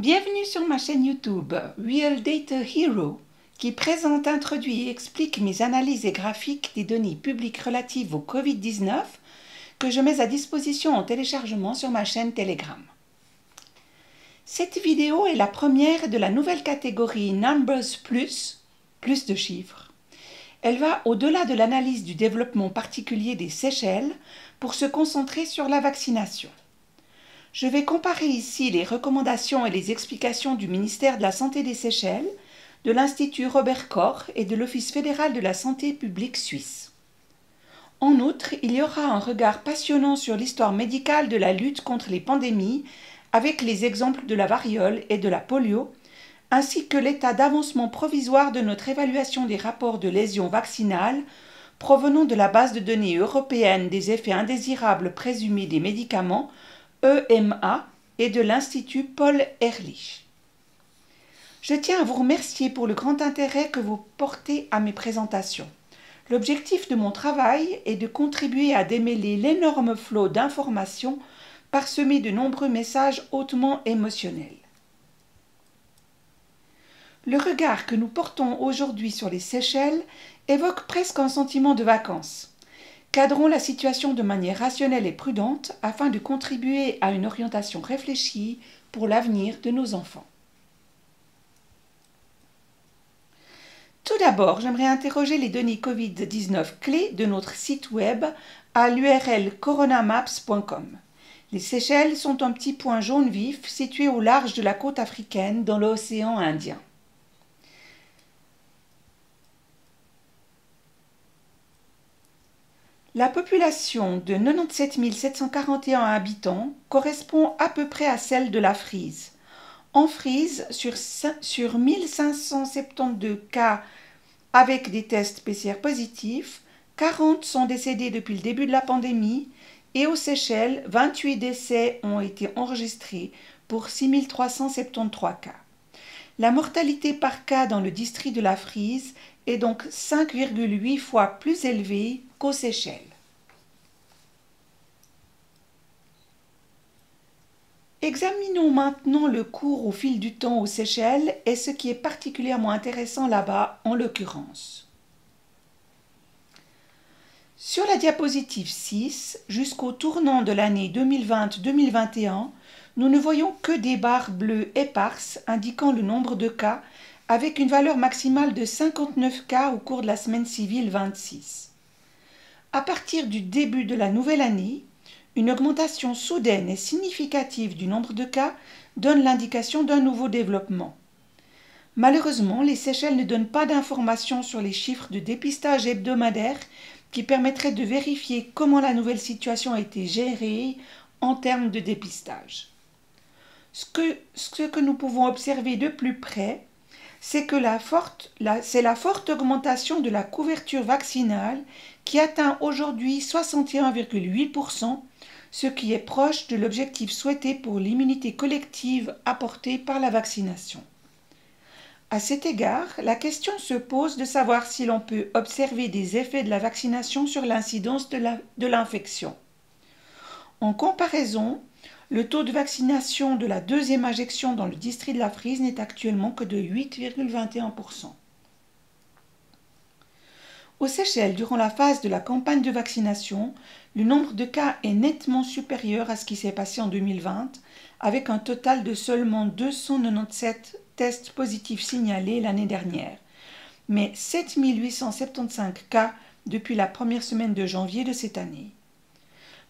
Bienvenue sur ma chaîne YouTube Real Data Hero qui présente, introduit et explique mes analyses et graphiques des données publiques relatives au Covid-19 que je mets à disposition en téléchargement sur ma chaîne Telegram. Cette vidéo est la première de la nouvelle catégorie Numbers Plus de chiffres. Elle va au-delà de l'analyse du développement particulier des Seychelles pour se concentrer sur la vaccination. Je vais comparer ici les recommandations et les explications du ministère de la Santé des Seychelles, de l'Institut Robert Koch et de l'Office fédéral de la santé publique suisse. En outre, il y aura un regard passionnant sur l'histoire médicale de la lutte contre les pandémies, avec les exemples de la variole et de la polio, ainsi que l'état d'avancement provisoire de notre évaluation des rapports de lésions vaccinales provenant de la base de données européenne des effets indésirables présumés des médicaments, EMA, et de l'Institut Paul Ehrlich. Je tiens à vous remercier pour le grand intérêt que vous portez à mes présentations. L'objectif de mon travail est de contribuer à démêler l'énorme flot d'informations parsemé de nombreux messages hautement émotionnels. Le regard que nous portons aujourd'hui sur les Seychelles évoque presque un sentiment de vacances. Cadrons la situation de manière rationnelle et prudente afin de contribuer à une orientation réfléchie pour l'avenir de nos enfants. Tout d'abord, j'aimerais interroger les données Covid-19 clés de notre site web à l'URL coronamaps.com. Les Seychelles sont un petit point jaune vif situé au large de la côte africaine dans l'océan Indien. La population de 97 741 habitants correspond à peu près à celle de la Frise. En Frise, sur 1572 cas avec des tests PCR positifs, 40 sont décédés depuis le début de la pandémie et aux Seychelles, 28 décès ont été enregistrés pour 6373 cas. La mortalité par cas dans le district de la Frise est donc 5,8 fois plus élevée qu'aux Seychelles. Examinons maintenant le cours au fil du temps aux Seychelles et ce qui est particulièrement intéressant là-bas en l'occurrence. Sur la diapositive 6, jusqu'au tournant de l'année 2020-2021, nous ne voyons que des barres bleues éparses indiquant le nombre de cas avec une valeur maximale de 59 cas au cours de la semaine civile 26. À partir du début de la nouvelle année, une augmentation soudaine et significative du nombre de cas donne l'indication d'un nouveau développement. Malheureusement, les Seychelles ne donnent pas d'informations sur les chiffres de dépistage hebdomadaire qui permettraient de vérifier comment la nouvelle situation a été gérée en termes de dépistage. Ce que nous pouvons observer de plus près, c'est que la forte augmentation de la couverture vaccinale qui atteint aujourd'hui 61,8%, ce qui est proche de l'objectif souhaité pour l'immunité collective apportée par la vaccination. À cet égard, la question se pose de savoir si l'on peut observer des effets de la vaccination sur l'incidence de l'infection. En comparaison, le taux de vaccination de la deuxième injection dans le district de la Frise n'est actuellement que de 8,21%. Aux Seychelles, durant la phase de la campagne de vaccination, le nombre de cas est nettement supérieur à ce qui s'est passé en 2020, avec un total de seulement 297 tests positifs signalés l'année dernière, mais 7 875 cas depuis la première semaine de janvier de cette année.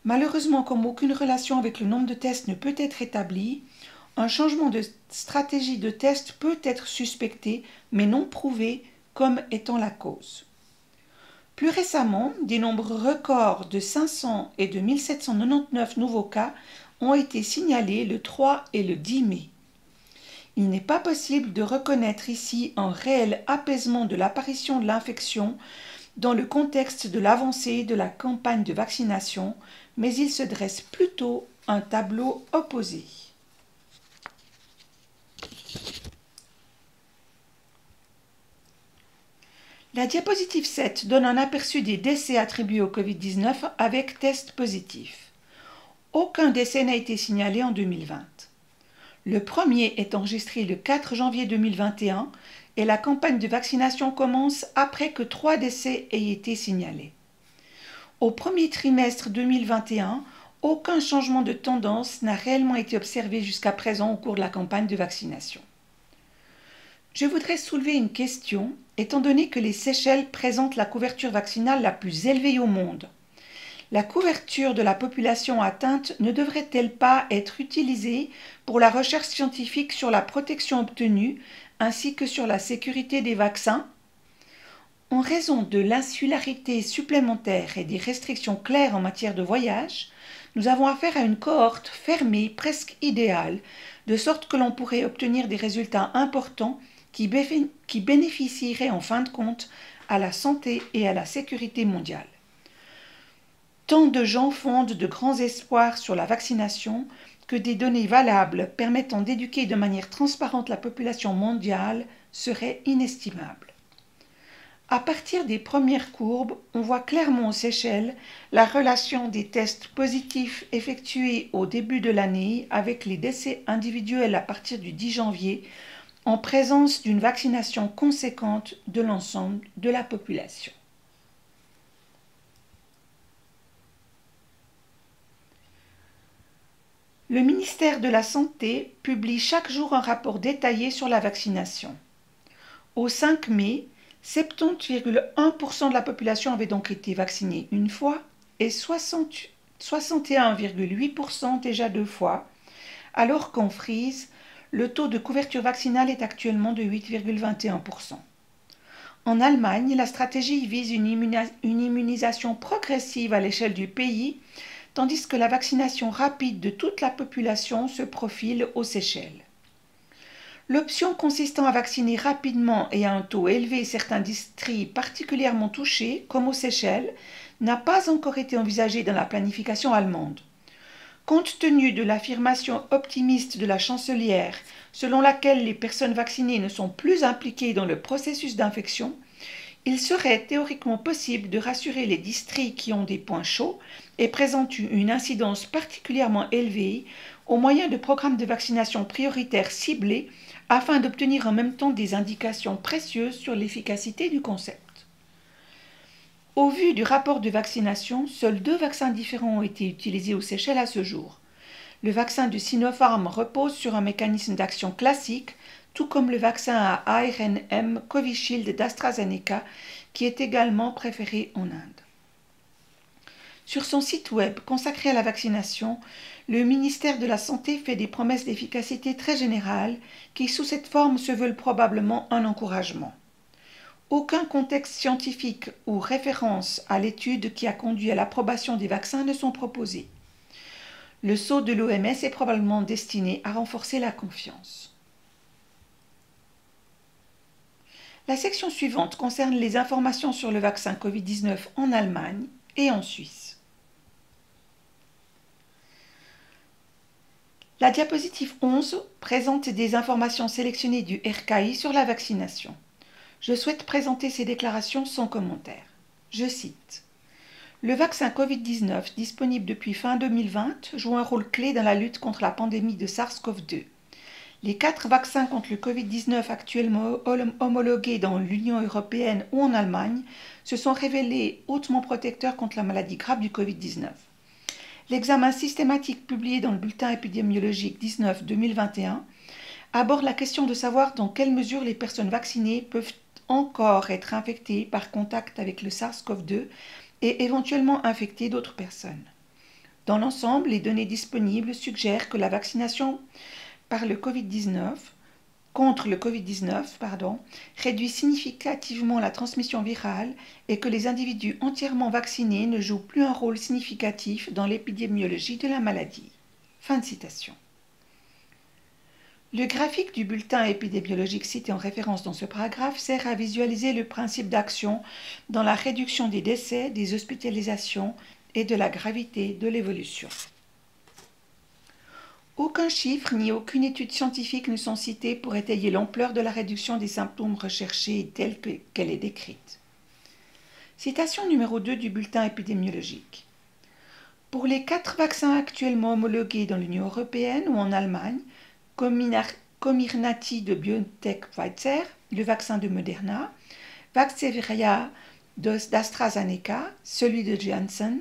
Malheureusement, comme aucune relation avec le nombre de tests ne peut être établie, un changement de stratégie de test peut être suspecté, mais non prouvé comme étant la cause. Plus récemment, des nombres records de 500 et de 1799 nouveaux cas ont été signalés le 3 et le 10 mai. Il n'est pas possible de reconnaître ici un réel apaisement de l'apparition de l'infection dans le contexte de l'avancée de la campagne de vaccination, mais il se dresse plutôt un tableau opposé. La diapositive 7 donne un aperçu des décès attribués au Covid-19 avec test positif. Aucun décès n'a été signalé en 2020. Le premier est enregistré le 4 janvier 2021 et la campagne de vaccination commence après que 3 décès aient été signalés. Au premier trimestre 2021, aucun changement de tendance n'a réellement été observé jusqu'à présent au cours de la campagne de vaccination. Je voudrais soulever une question, étant donné que les Seychelles présentent la couverture vaccinale la plus élevée au monde. La couverture de la population atteinte ne devrait-elle pas être utilisée pour la recherche scientifique sur la protection obtenue ainsi que sur la sécurité des vaccins? En raison de l'insularité supplémentaire et des restrictions claires en matière de voyage, nous avons affaire à une cohorte fermée presque idéale, de sorte que l'on pourrait obtenir des résultats importants qui bénéficieraient en fin de compte à la santé et à la sécurité mondiale. Tant de gens fondent de grands espoirs sur la vaccination que des données valables permettant d'éduquer de manière transparente la population mondiale seraient inestimables. À partir des premières courbes, on voit clairement aux Seychelles la relation des tests positifs effectués au début de l'année avec les décès individuels à partir du 10 janvier en présence d'une vaccination conséquente de l'ensemble de la population. Le ministère de la Santé publie chaque jour un rapport détaillé sur la vaccination. Au 5 mai, 70,1% de la population avait donc été vaccinée une fois et 61,8% déjà 2 fois, alors qu'en Frise, le taux de couverture vaccinale est actuellement de 8,21%. En Allemagne, la stratégie vise une immunisation progressive à l'échelle du pays, tandis que la vaccination rapide de toute la population se profile aux Seychelles. L'option consistant à vacciner rapidement et à un taux élevé certains districts particulièrement touchés, comme aux Seychelles, n'a pas encore été envisagée dans la planification allemande. Compte tenu de l'affirmation optimiste de la chancelière, selon laquelle les personnes vaccinées ne sont plus impliquées dans le processus d'infection, il serait théoriquement possible de rassurer les districts qui ont des points chauds et présentent une incidence particulièrement élevée au moyen de programmes de vaccination prioritaires ciblés afin d'obtenir en même temps des indications précieuses sur l'efficacité du concept. Au vu du rapport de vaccination, seuls 2 vaccins différents ont été utilisés aux Seychelles à ce jour. Le vaccin de Sinopharm repose sur un mécanisme d'action classique, tout comme le vaccin à ARNM Covishield d'AstraZeneca, qui est également préféré en Inde. Sur son site web consacré à la vaccination, le ministère de la Santé fait des promesses d'efficacité très générales qui, sous cette forme, se veulent probablement un encouragement. Aucun contexte scientifique ou référence à l'étude qui a conduit à l'approbation des vaccins ne sont proposés. Le sceau de l'OMS est probablement destiné à renforcer la confiance. La section suivante concerne les informations sur le vaccin Covid-19 en Allemagne et en Suisse. La diapositive 11 présente des informations sélectionnées du RKI sur la vaccination. Je souhaite présenter ces déclarations sans commentaire. Je cite. Le vaccin Covid-19, disponible depuis fin 2020, joue un rôle clé dans la lutte contre la pandémie de SARS-CoV-2. Les 4 vaccins contre le Covid-19 actuellement homologués dans l'Union européenne ou en Allemagne se sont révélés hautement protecteurs contre la maladie grave du Covid-19. L'examen systématique publié dans le bulletin épidémiologique 19-2021 aborde la question de savoir dans quelle mesure les personnes vaccinées peuvent encore être infectées par contact avec le SARS-CoV-2 et éventuellement infecter d'autres personnes. Dans l'ensemble, les données disponibles suggèrent que la vaccination contre le Covid-19 réduit significativement la transmission virale et que les individus entièrement vaccinés ne jouent plus un rôle significatif dans l'épidémiologie de la maladie. Fin de citation. Le graphique du bulletin épidémiologique cité en référence dans ce paragraphe sert à visualiser le principe d'action dans la réduction des décès, des hospitalisations et de la gravité de l'évolution. Aucun chiffre ni aucune étude scientifique ne sont cités pour étayer l'ampleur de la réduction des symptômes recherchés telle qu'elle est décrite. Citation numéro 2 du bulletin épidémiologique. Pour les 4 vaccins actuellement homologués dans l'Union européenne ou en Allemagne, Comirnaty de BioNTech Pfizer, le vaccin de Moderna, Vaxzevria d'AstraZeneca, celui de Janssen.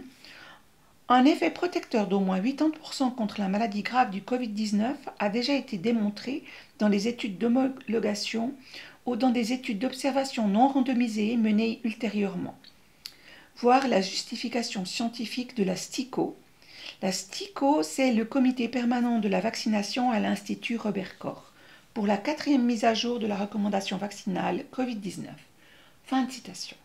Un effet protecteur d'au moins 80% contre la maladie grave du Covid-19 a déjà été démontré dans les études d'homologation ou dans des études d'observation non randomisées menées ultérieurement. Voir la justification scientifique de la STIKO. La STIKO, c'est le comité permanent de la vaccination à l'Institut Robert Koch, pour la 4e mise à jour de la recommandation vaccinale Covid-19. Fin de citation.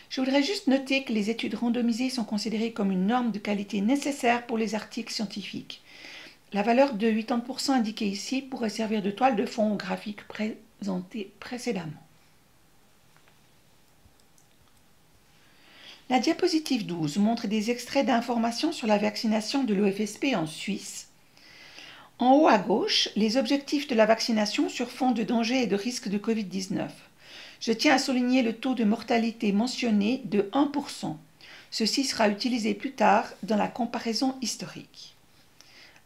Je voudrais juste noter que les études randomisées sont considérées comme une norme de qualité nécessaire pour les articles scientifiques. La valeur de 80% indiquée ici pourrait servir de toile de fond au graphique présenté précédemment. La diapositive 12 montre des extraits d'informations sur la vaccination de l'OFSP en Suisse. En haut à gauche, les objectifs de la vaccination sur fond de danger et de risque de Covid-19. Je tiens à souligner le taux de mortalité mentionné de 1%. Ceci sera utilisé plus tard dans la comparaison historique.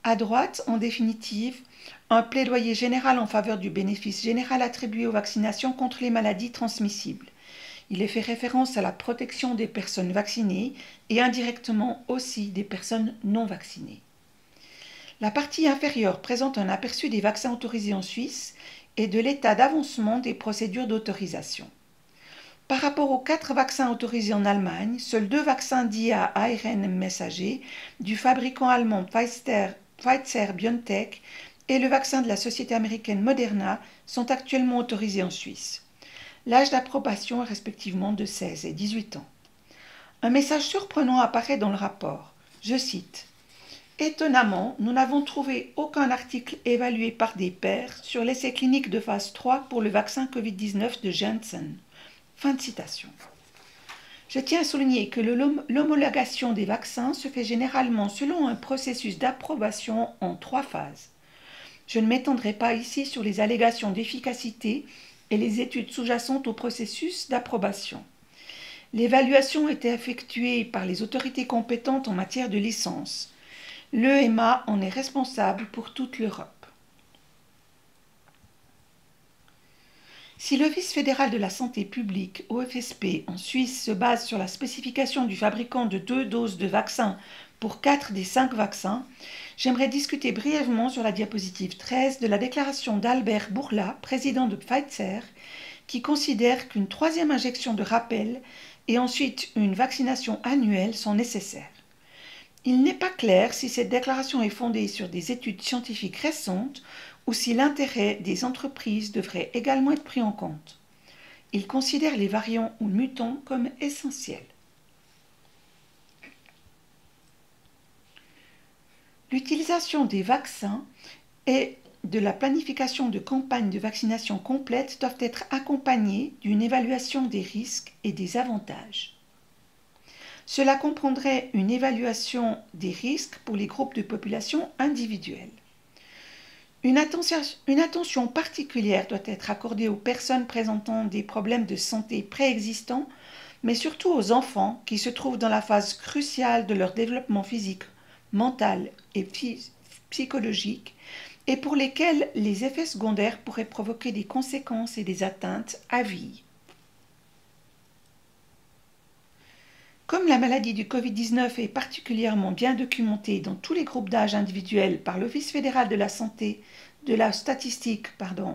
À droite, en définitive, un plaidoyer général en faveur du bénéfice général attribué aux vaccinations contre les maladies transmissibles. Il est fait référence à la protection des personnes vaccinées et indirectement aussi des personnes non vaccinées. La partie inférieure présente un aperçu des vaccins autorisés en Suisse et de l'état d'avancement des procédures d'autorisation. Par rapport aux 4 vaccins autorisés en Allemagne, seuls 2 vaccins dits à ARN messager du fabricant allemand Pfizer-BioNTech et le vaccin de la société américaine Moderna sont actuellement autorisés en Suisse. L'âge d'approbation est respectivement de 16 et 18 ans. Un message surprenant apparaît dans le rapport. Je cite. Étonnamment, nous n'avons trouvé aucun article évalué par des pairs sur l'essai clinique de phase 3 pour le vaccin Covid-19 de Janssen. Fin de citation. Je tiens à souligner que l'homologation des vaccins se fait généralement selon un processus d'approbation en 3 phases. Je ne m'étendrai pas ici sur les allégations d'efficacité et les études sous-jacentes au processus d'approbation. L'évaluation était effectuée par les autorités compétentes en matière de licence. L'EMA en est responsable pour toute l'Europe. Si l'Office fédéral de la santé publique, OFSP, en Suisse se base sur la spécification du fabricant de 2 doses de vaccin pour 4 des 5 vaccins, j'aimerais discuter brièvement sur la diapositive 13 de la déclaration d'Albert Bourla, président de Pfizer, qui considère qu'une 3e injection de rappel et ensuite une vaccination annuelle sont nécessaires. Il n'est pas clair si cette déclaration est fondée sur des études scientifiques récentes ou si l'intérêt des entreprises devrait également être pris en compte. Il considère les variants ou mutants comme essentiels. L'utilisation des vaccins et de la planification de campagnes de vaccination complètes doivent être accompagnées d'une évaluation des risques et des avantages. Cela comprendrait une évaluation des risques pour les groupes de population individuels. Une attention particulière doit être accordée aux personnes présentant des problèmes de santé préexistants, mais surtout aux enfants qui se trouvent dans la phase cruciale de leur développement physique, mental et psychologique, et pour lesquels les effets secondaires pourraient provoquer des conséquences et des atteintes à vie. Comme la maladie du Covid-19 est particulièrement bien documentée dans tous les groupes d'âge individuels par l'Office fédéral de la santé de la statistique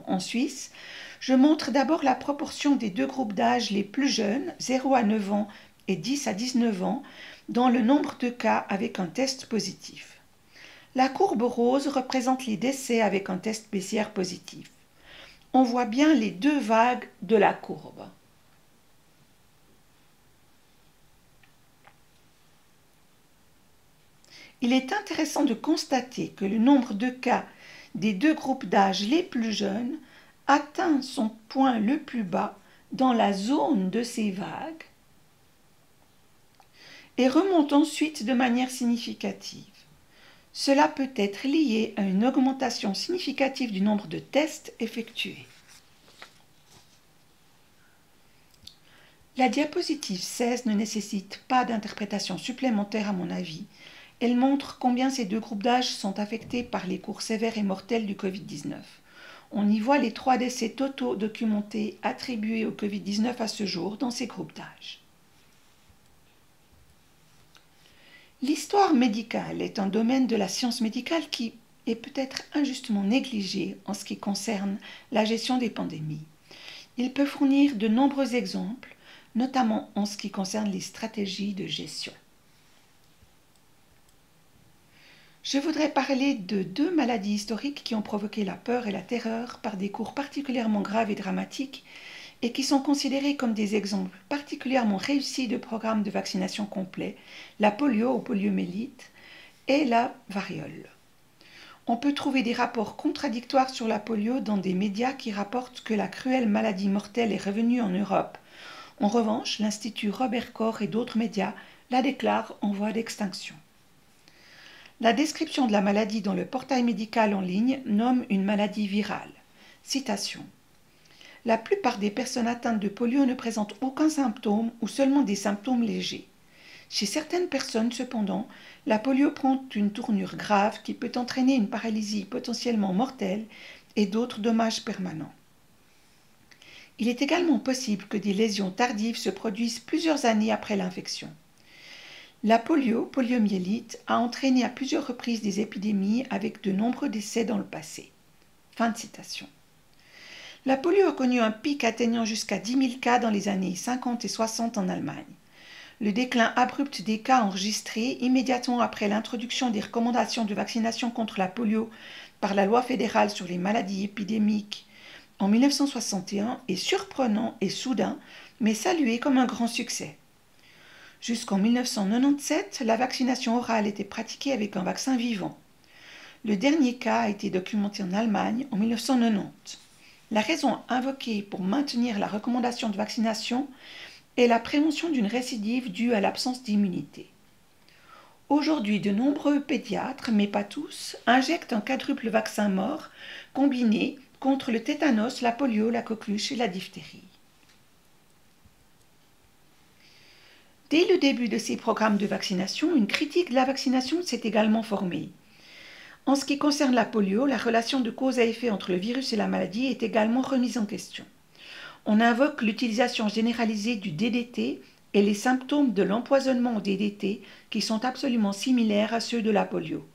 en Suisse, je montre d'abord la proportion des 2 groupes d'âge les plus jeunes, 0 à 9 ans et 10 à 19 ans, dans le nombre de cas avec un test positif. La courbe rose représente les décès avec un test PCR positif. On voit bien les 2 vagues de la courbe. Il est intéressant de constater que le nombre de cas des 2 groupes d'âge les plus jeunes atteint son point le plus bas dans la zone de ces vagues et remonte ensuite de manière significative. Cela peut être lié à une augmentation significative du nombre de tests effectués. La diapositive 16 ne nécessite pas d'interprétation supplémentaire à mon avis. Elle montre combien ces deux groupes d'âge sont affectés par les cours sévères et mortels du Covid-19. On y voit les 3 décès totaux documentés attribués au Covid-19 à ce jour dans ces groupes d'âge. L'histoire médicale est un domaine de la science médicale qui est peut-être injustement négligé en ce qui concerne la gestion des pandémies. Il peut fournir de nombreux exemples, notamment en ce qui concerne les stratégies de gestion. Je voudrais parler de 2 maladies historiques qui ont provoqué la peur et la terreur par des cours particulièrement graves et dramatiques et qui sont considérés comme des exemples particulièrement réussis de programmes de vaccination complet, la polio ou poliomyélite et la variole. On peut trouver des rapports contradictoires sur la polio dans des médias qui rapportent que la cruelle maladie mortelle est revenue en Europe. En revanche, l'Institut Robert Koch et d'autres médias la déclarent en voie d'extinction. La description de la maladie dans le portail médical en ligne nomme une maladie virale. Citation. La plupart des personnes atteintes de polio ne présentent aucun symptôme ou seulement des symptômes légers. Chez certaines personnes, cependant, la polio prend une tournure grave qui peut entraîner une paralysie potentiellement mortelle et d'autres dommages permanents. Il est également possible que des lésions tardives se produisent plusieurs années après l'infection. La poliomyélite, a entraîné à plusieurs reprises des épidémies avec de nombreux décès dans le passé. Fin de citation. La polio a connu un pic atteignant jusqu'à 10 000 cas dans les années 50 et 60 en Allemagne. Le déclin abrupt des cas enregistrés immédiatement après l'introduction des recommandations de vaccination contre la polio par la loi fédérale sur les maladies épidémiques en 1961 est surprenant et soudain, mais salué comme un grand succès. Jusqu'en 1997, la vaccination orale était pratiquée avec un vaccin vivant. Le dernier cas a été documenté en Allemagne en 1990. La raison invoquée pour maintenir la recommandation de vaccination est la prévention d'une récidive due à l'absence d'immunité. Aujourd'hui, de nombreux pédiatres, mais pas tous, injectent un quadruple vaccin mort combiné contre le tétanos, la polio, la coqueluche et la diphtérie. Dès le début de ces programmes de vaccination, une critique de la vaccination s'est également formée. En ce qui concerne la polio, la relation de cause à effet entre le virus et la maladie est également remise en question. On invoque l'utilisation généralisée du DDT et les symptômes de l'empoisonnement au DDT qui sont absolument similaires à ceux de la polio.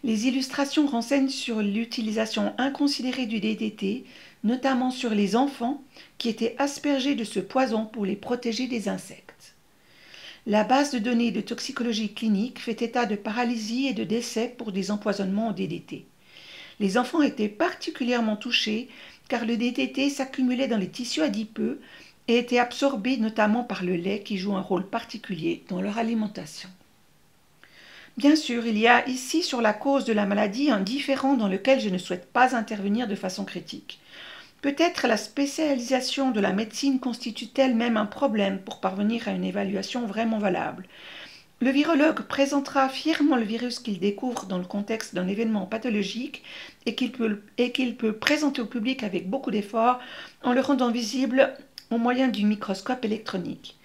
Les illustrations renseignent sur l'utilisation inconsidérée du DDT, notamment sur les enfants qui étaient aspergés de ce poison pour les protéger des insectes. La base de données de toxicologie clinique fait état de paralysie et de décès pour des empoisonnements au DDT. Les enfants étaient particulièrement touchés car le DDT s'accumulait dans les tissus adipeux et était absorbé notamment par le lait qui joue un rôle particulier dans leur alimentation. Bien sûr, il y a ici sur la cause de la maladie un différend dans lequel je ne souhaite pas intervenir de façon critique. Peut-être la spécialisation de la médecine constitue-t-elle même un problème pour parvenir à une évaluation vraiment valable. Le virologue présentera fièrement le virus qu'il découvre dans le contexte d'un événement pathologique et qu'il peut présenter au public avec beaucoup d'efforts en le rendant visible au moyen du microscope électronique.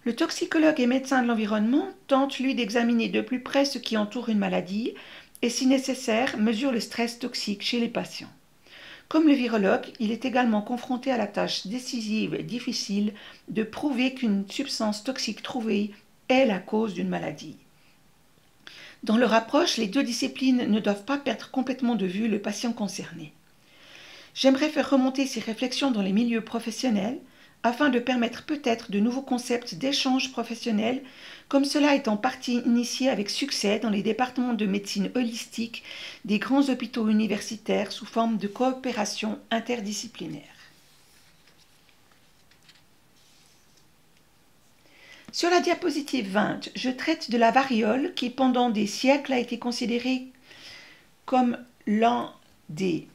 Le toxicologue et médecin de l'environnement tente, lui, d'examiner de plus près ce qui entoure une maladie et, si nécessaire, mesure le stress toxique chez les patients. Comme le virologue, il est également confronté à la tâche décisive et difficile de prouver qu'une substance toxique trouvée est la cause d'une maladie. Dans leur approche, les deux disciplines ne doivent pas perdre complètement de vue le patient concerné. J'aimerais faire remonter ces réflexions dans les milieux professionnels afin de permettre peut-être de nouveaux concepts d'échange professionnel, comme cela est en partie initié avec succès dans les départements de médecine holistique des grands hôpitaux universitaires sous forme de coopération interdisciplinaire. Sur la diapositive 20, je traite de la variole qui, pendant des siècles, a été considérée comme l'un des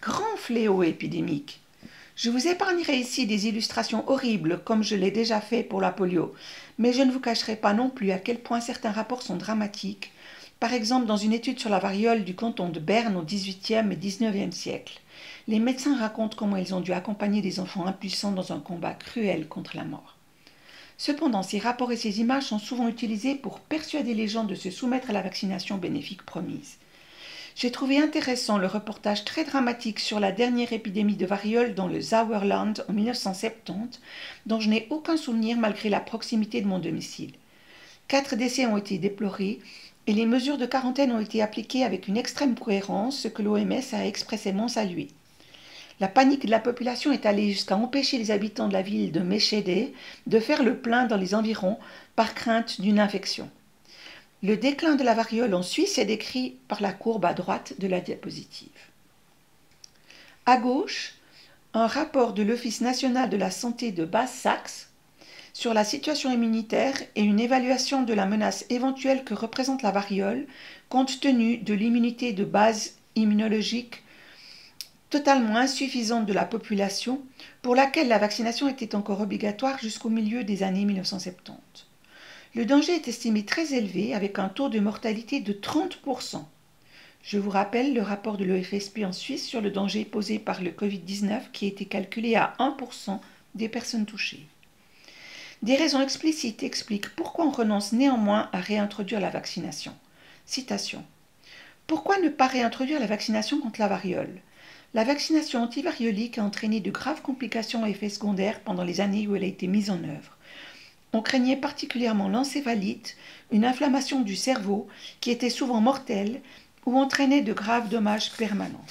grands fléaux épidémiques. Je vous épargnerai ici des illustrations horribles comme je l'ai déjà fait pour la polio, mais je ne vous cacherai pas non plus à quel point certains rapports sont dramatiques. Par exemple, dans une étude sur la variole du canton de Berne au XVIIIe et XIXe siècle, les médecins racontent comment ils ont dû accompagner des enfants impuissants dans un combat cruel contre la mort. Cependant, ces rapports et ces images sont souvent utilisés pour persuader les gens de se soumettre à la vaccination bénéfique promise. J'ai trouvé intéressant le reportage très dramatique sur la dernière épidémie de variole dans le Sauerland en 1970, dont je n'ai aucun souvenir malgré la proximité de mon domicile. 4 décès ont été déplorés et les mesures de quarantaine ont été appliquées avec une extrême cohérence, ce que l'OMS a expressément salué. La panique de la population est allée jusqu'à empêcher les habitants de la ville de Meschede de faire le plein dans les environs par crainte d'une infection. Le déclin de la variole en Suisse est décrit par la courbe à droite de la diapositive. À gauche, un rapport de l'Office national de la santé de Basse-Saxe sur la situation immunitaire et une évaluation de la menace éventuelle que représente la variole compte tenu de l'immunité de base immunologique totalement insuffisante de la population pour laquelle la vaccination était encore obligatoire jusqu'au milieu des années 1970. Le danger est estimé très élevé avec un taux de mortalité de 30%. Je vous rappelle le rapport de l'OFSP en Suisse sur le danger posé par le Covid-19 qui a été calculé à 1% des personnes touchées. Des raisons explicites expliquent pourquoi on renonce néanmoins à réintroduire la vaccination. Citation. Pourquoi ne pas réintroduire la vaccination contre la variole ? La vaccination antivariolique a entraîné de graves complications et effets secondaires pendant les années où elle a été mise en œuvre. On craignait particulièrement l'encéphalite, une inflammation du cerveau qui était souvent mortelle ou entraînait de graves dommages permanents.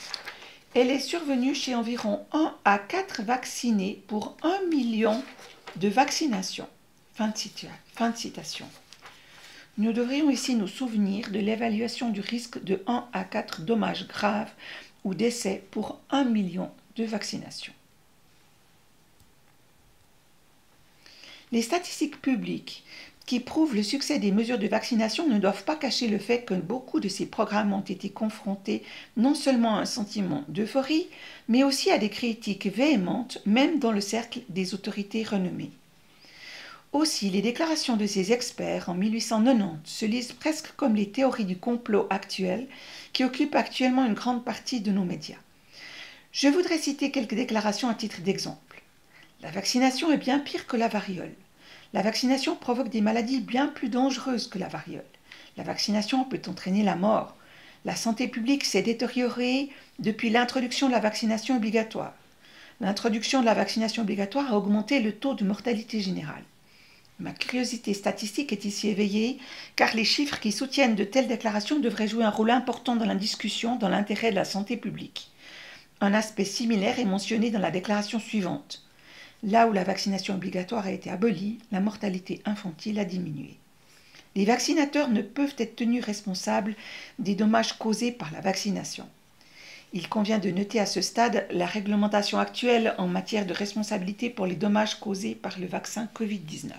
Elle est survenue chez environ 1 à 4 vaccinés pour 1 million de vaccinations. Fin de citation. Nous devrions ici nous souvenir de l'évaluation du risque de 1 à 4 dommages graves ou décès pour 1 million de vaccinations. Les statistiques publiques qui prouvent le succès des mesures de vaccination ne doivent pas cacher le fait que beaucoup de ces programmes ont été confrontés non seulement à un sentiment d'euphorie, mais aussi à des critiques véhémentes, même dans le cercle des autorités renommées. Aussi, les déclarations de ces experts en 1890 se lisent presque comme les théories du complot actuelles qui occupent actuellement une grande partie de nos médias. Je voudrais citer quelques déclarations à titre d'exemple. La vaccination est bien pire que la variole. La vaccination provoque des maladies bien plus dangereuses que la variole. La vaccination peut entraîner la mort. La santé publique s'est détériorée depuis l'introduction de la vaccination obligatoire. L'introduction de la vaccination obligatoire a augmenté le taux de mortalité générale. Ma curiosité statistique est ici éveillée, car les chiffres qui soutiennent de telles déclarations devraient jouer un rôle important dans la discussion dans l'intérêt de la santé publique. Un aspect similaire est mentionné dans la déclaration suivante. Là où la vaccination obligatoire a été abolie, la mortalité infantile a diminué. Les vaccinateurs ne peuvent être tenus responsables des dommages causés par la vaccination. Il convient de noter à ce stade la réglementation actuelle en matière de responsabilité pour les dommages causés par le vaccin Covid-19.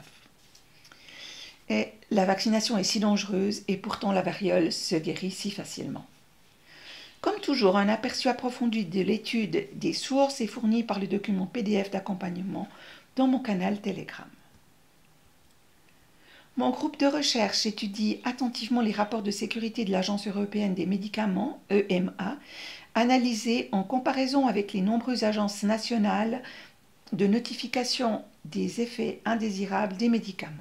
Et la vaccination est si dangereuse et pourtant la variole se guérit si facilement. Comme toujours, un aperçu approfondi de l'étude des sources est fourni par le document PDF d'accompagnement dans mon canal Telegram. Mon groupe de recherche étudie attentivement les rapports de sécurité de l'Agence européenne des médicaments, EMA, analysés en comparaison avec les nombreuses agences nationales de notification des effets indésirables des médicaments.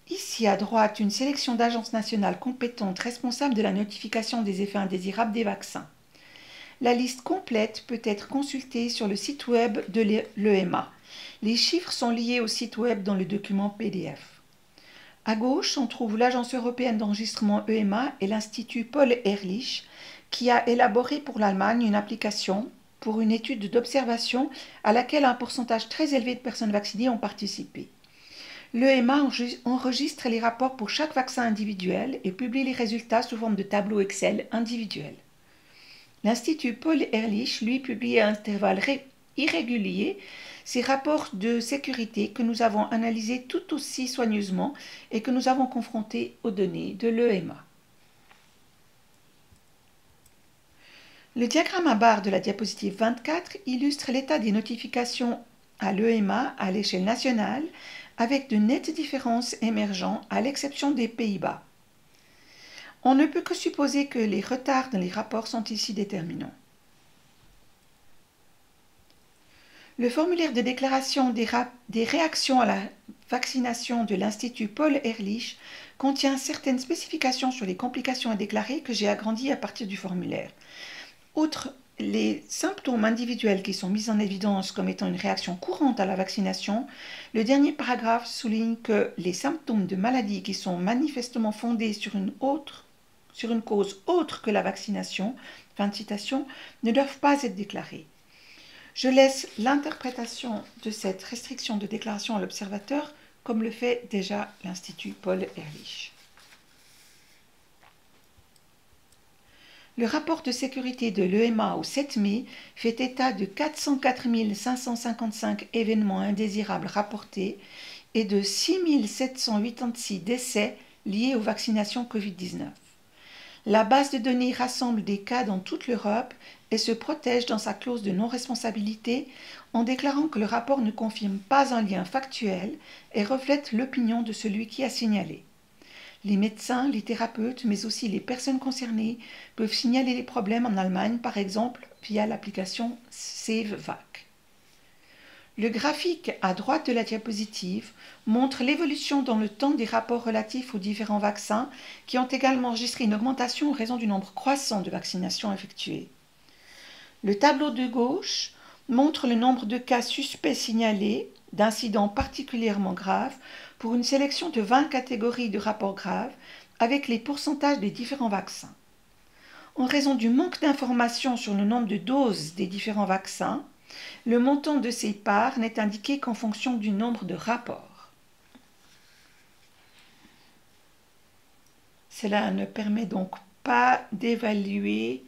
Ici à droite, une sélection d'agences nationales compétentes responsables de la notification des effets indésirables des vaccins. La liste complète peut être consultée sur le site web de l'EMA. Les chiffres sont liés au site web dans le document PDF. À gauche, on trouve l'Agence européenne d'enregistrement EMA et l'Institut Paul Ehrlich, qui a élaboré pour l'Allemagne une application pour une étude d'observation à laquelle un pourcentage très élevé de personnes vaccinées ont participé. L'EMA enregistre les rapports pour chaque vaccin individuel et publie les résultats sous forme de tableaux Excel individuels. L'Institut Paul Ehrlich, lui, publie à intervalles irréguliers ces rapports de sécurité que nous avons analysés tout aussi soigneusement et que nous avons confrontés aux données de l'EMA. Le diagramme à barre de la diapositive 24 illustre l'état des notifications à l'EMA à l'échelle nationale avec de nettes différences émergeant à l'exception des Pays-Bas. On ne peut que supposer que les retards dans les rapports sont ici déterminants. Le formulaire de déclaration des réactions à la vaccination de l'Institut Paul Ehrlich contient certaines spécifications sur les complications à déclarer que j'ai agrandies à partir du formulaire. Outre les symptômes individuels qui sont mis en évidence comme étant une réaction courante à la vaccination, le dernier paragraphe souligne que les symptômes de maladie qui sont manifestement fondés sur une cause autre que la vaccination, fin de citation, ne doivent pas être déclarés. Je laisse l'interprétation de cette restriction de déclaration à l'observateur, comme le fait déjà l'Institut Paul Ehrlich. Le rapport de sécurité de l'EMA au 7 mai fait état de 404 555 événements indésirables rapportés et de 6 786 décès liés aux vaccinations Covid-19. La base de données rassemble des cas dans toute l'Europe et se protège dans sa clause de non-responsabilité en déclarant que le rapport ne confirme pas un lien factuel et reflète l'opinion de celui qui a signalé. Les médecins, les thérapeutes, mais aussi les personnes concernées peuvent signaler les problèmes en Allemagne, par exemple, via l'application SaveVac. Le graphique à droite de la diapositive montre l'évolution dans le temps des rapports relatifs aux différents vaccins qui ont également enregistré une augmentation en raison du nombre croissant de vaccinations effectuées. Le tableau de gauche montre le nombre de cas suspects signalés d'incidents particulièrement graves pour une sélection de 20 catégories de rapports graves avec les pourcentages des différents vaccins. En raison du manque d'informations sur le nombre de doses des différents vaccins, le montant de ces parts n'est indiqué qu'en fonction du nombre de rapports. Cela ne permet donc pas d'évaluer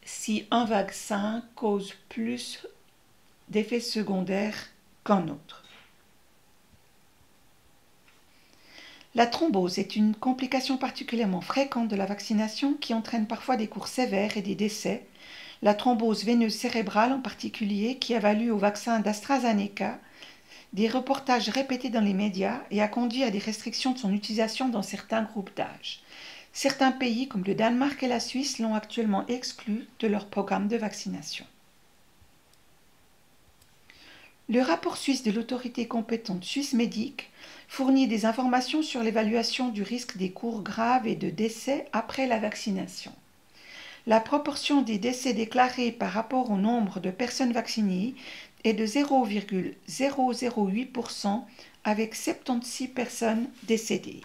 si un vaccin cause plus d'effets secondaires qu'un autre. La thrombose est une complication particulièrement fréquente de la vaccination qui entraîne parfois des cours sévères et des décès. La thrombose veineuse cérébrale en particulier qui a valu au vaccin d'AstraZeneca des reportages répétés dans les médias et a conduit à des restrictions de son utilisation dans certains groupes d'âge. Certains pays comme le Danemark et la Suisse l'ont actuellement exclu de leur programme de vaccination. Le rapport suisse de l'autorité compétente Swissmedic fournit des informations sur l'évaluation du risque des cours graves et de décès après la vaccination. La proportion des décès déclarés par rapport au nombre de personnes vaccinées est de 0,008% avec 76 personnes décédées.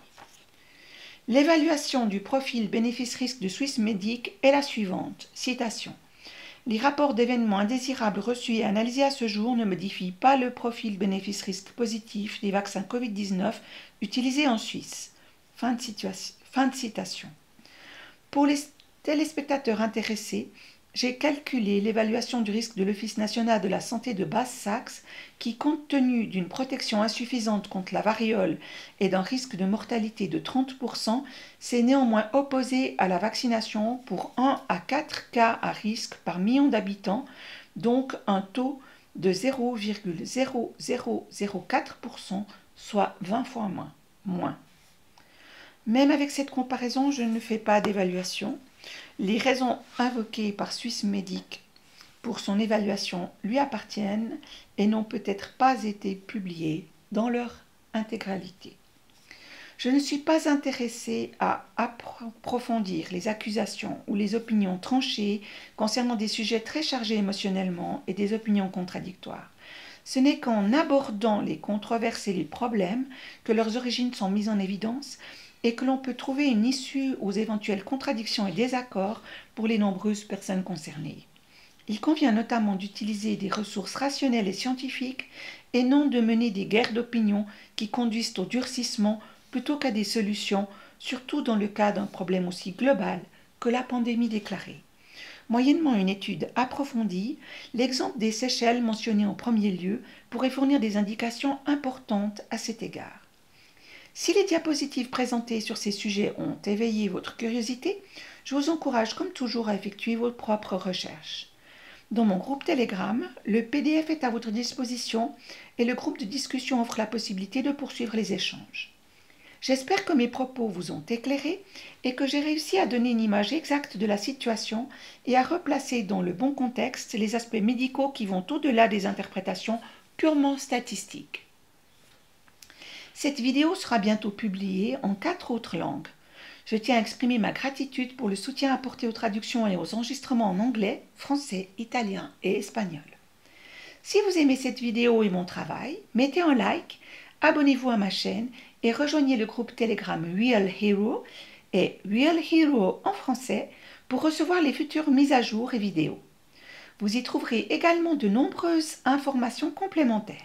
L'évaluation du profil bénéfice-risque de Swissmedic est la suivante, citation. Les rapports d'événements indésirables reçus et analysés à ce jour ne modifient pas le profil bénéfice-risque positif des vaccins Covid-19 utilisés en Suisse. Fin de citation. Pour les téléspectateurs intéressés, j'ai calculé l'évaluation du risque de l'Office national de la santé de Basse-Saxe qui, compte tenu d'une protection insuffisante contre la variole et d'un risque de mortalité de 30%, s'est néanmoins opposé à la vaccination pour 1 à 4 cas à risque par million d'habitants, donc un taux de 0,0004%, soit 20 fois moins. Même avec cette comparaison, je ne fais pas d'évaluation. Les raisons invoquées par Swissmedic pour son évaluation lui appartiennent et n'ont peut-être pas été publiées dans leur intégralité. Je ne suis pas intéressée à approfondir les accusations ou les opinions tranchées concernant des sujets très chargés émotionnellement et des opinions contradictoires. Ce n'est qu'en abordant les controverses et les problèmes que leurs origines sont mises en évidence et que l'on peut trouver une issue aux éventuelles contradictions et désaccords pour les nombreuses personnes concernées. Il convient notamment d'utiliser des ressources rationnelles et scientifiques et non de mener des guerres d'opinion qui conduisent au durcissement plutôt qu'à des solutions, surtout dans le cas d'un problème aussi global que la pandémie déclarée. Moyennement une étude approfondie, l'exemple des Seychelles mentionné en premier lieu pourrait fournir des indications importantes à cet égard. Si les diapositives présentées sur ces sujets ont éveillé votre curiosité, je vous encourage comme toujours à effectuer vos propres recherches. Dans mon groupe Telegram, le PDF est à votre disposition et le groupe de discussion offre la possibilité de poursuivre les échanges. J'espère que mes propos vous ont éclairé et que j'ai réussi à donner une image exacte de la situation et à replacer dans le bon contexte les aspects médicaux qui vont au-delà des interprétations purement statistiques. Cette vidéo sera bientôt publiée en 4 autres langues. Je tiens à exprimer ma gratitude pour le soutien apporté aux traductions et aux enregistrements en anglais, français, italien et espagnol. Si vous aimez cette vidéo et mon travail, mettez un like, abonnez-vous à ma chaîne et rejoignez le groupe Telegram Real Hero et Real Hero en français pour recevoir les futures mises à jour et vidéos. Vous y trouverez également de nombreuses informations complémentaires.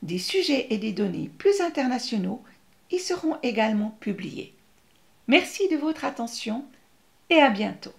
Des sujets et des données plus internationaux y seront également publiés. Merci de votre attention et à bientôt.